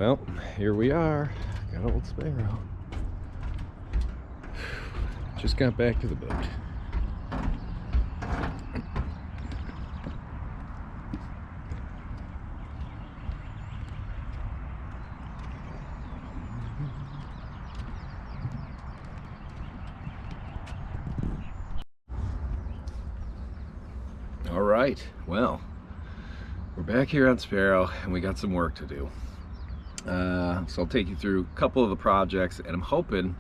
Well, here we are. Got old Sparrow. Just got back to the boat. All right, well, we're back here on Sparrow and we got some work to do. So I'll take you through a couple of the projects, and I'm hoping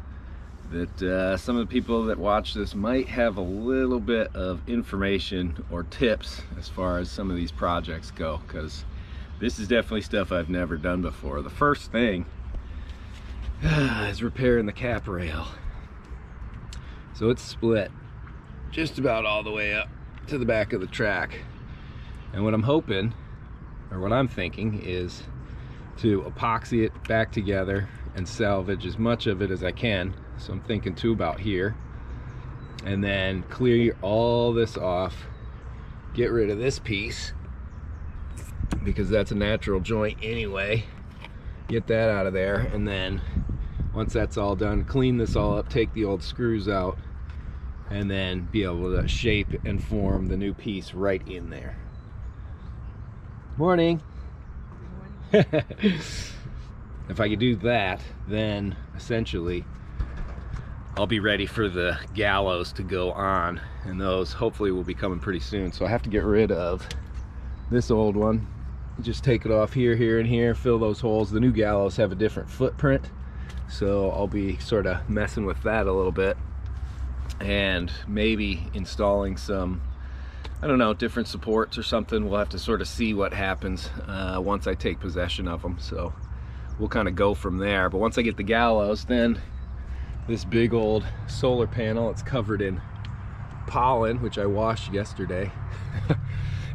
that some of the people that watch this might have a little bit of information or tips as far as some of these projects go, because this is definitely stuff I've never done before. The first thing is repairing the cap rail. So it's split just about all the way up to the back of the track, and what I'm hoping, or what I'm thinking, is to epoxy it back together and salvage as much of it as I can. So I'm thinking too about here, and then clear all this off, get rid of this piece because that's a natural joint anyway, get that out of there, and then once that's all done, clean this all up, take the old screws out, and then be able to shape and form the new piece right in there. Morning. If I could do that, then essentially I'll be ready for the gallows to go on, and those hopefully will be coming pretty soon. So I have to get rid of this old one, just take it off here, here, and here, fill those holes. The new gallows have a different footprint, so I'll be sort of messing with that a little bit, and maybe installing some, I don't know, different supports or something. We'll have to sort of see what happens once I take possession of them. So we'll kind of go from there. But once I get the gallows, then this big old solar panel, it's covered in pollen, which I washed yesterday,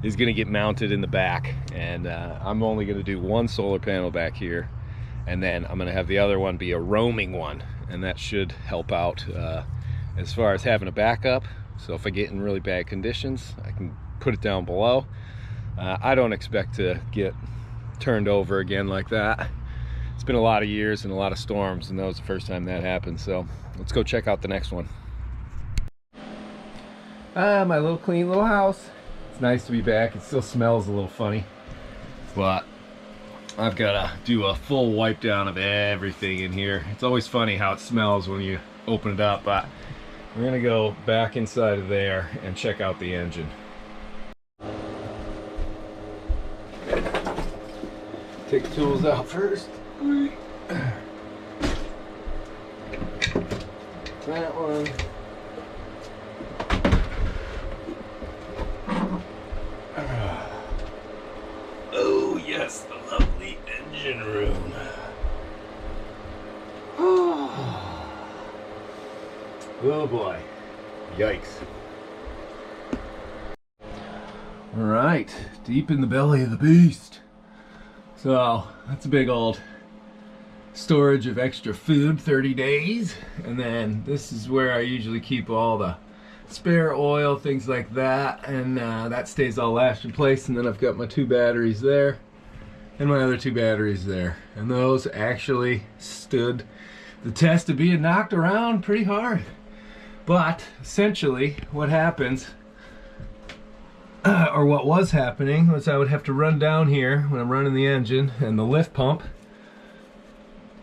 is going to get mounted in the back. And I'm only going to do one solar panel back here, and then I'm going to have the other one be a roaming one, and that should help out as far as having a backup. So if I get in really bad conditions, I can put it down below. I don't expect to get turned over again like that. It's been a lot of years and a lot of storms, and that was the first time that happened. So let's go check out the next one. My little clean little house. It's nice to be back. It still smells a little funny, but I've got to do a full wipe down of everything in here. It's always funny how it smells when you open it up, but we're gonna go back inside of there and check out the engine. Take the tools out first. That one. Oh yes, the lovely engine room. Oh boy, yikes. All right, deep in the belly of the beast. So that's a big old storage of extra food, 30 days. And then this is where I usually keep all the spare oil, things like that. And that stays all lashed in place. And then I've got my 2 batteries there and my other 2 batteries there. And those actually stood the test of being knocked around pretty hard. But essentially what happens, or what was happening, was I would have to run down here when I'm running the engine, and the lift pump,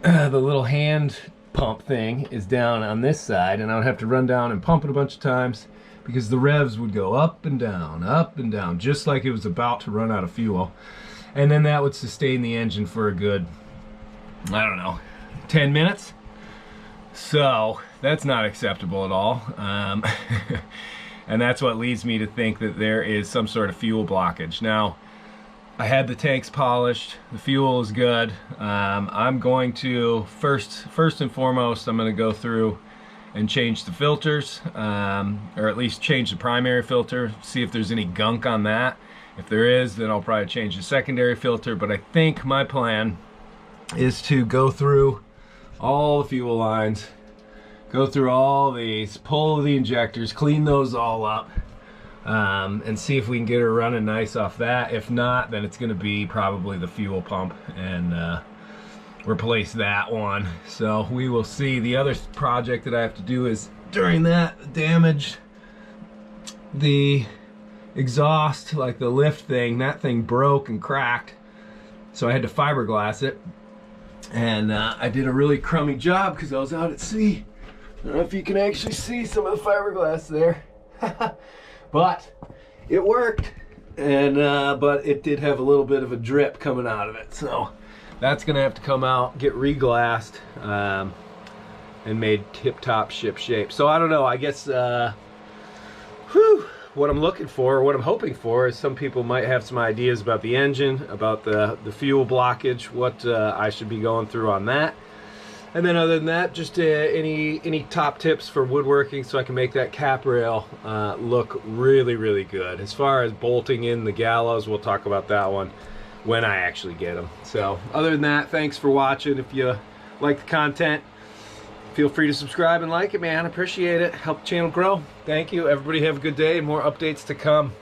the little hand pump thing is down on this side, and I would have to run down and pump it a bunch of times because the revs would go up and down, just like it was about to run out of fuel. And then that would sustain the engine for a good, I don't know, 10 minutes. So that's not acceptable at all. And that's what leads me to think that there is some sort of fuel blockage. Now, I had the tanks polished, the fuel is good. I'm going to, first and foremost, I'm going to go through and change the filters, or at least change the primary filter, see if there's any gunk on that. If there is, then I'll probably change the secondary filter. But I think my plan is to go through all the fuel lines, go through all these, pull the injectors, clean those all up, and see if we can get her running nice off that. If not, then it's going to be probably the fuel pump, and replace that one. So we will see. The other project that I have to do is during that damage the exhaust, like the lift thing. That thing broke and cracked, so I had to fiberglass it, and I did a really crummy job because I was out at sea. I don't know if you can actually see some of the fiberglass there. But it worked, and but it did have a little bit of a drip coming out of it, so that's gonna have to come out, get re-glassed, and made tip-top ship shape. So I don't know, I guess what I'm looking for, what I'm hoping for, is some people might have some ideas about the engine, about the fuel blockage, what I should be going through on that. And then other than that, just any top tips for woodworking so I can make that cap rail look really, really good. As far as bolting in the gallows, we'll talk about that one when I actually get them. So other than that, thanks for watching. If you like the content, feel free to subscribe and like it, man. I appreciate it. Help the channel grow. Thank you. Everybody have a good day, and more updates to come.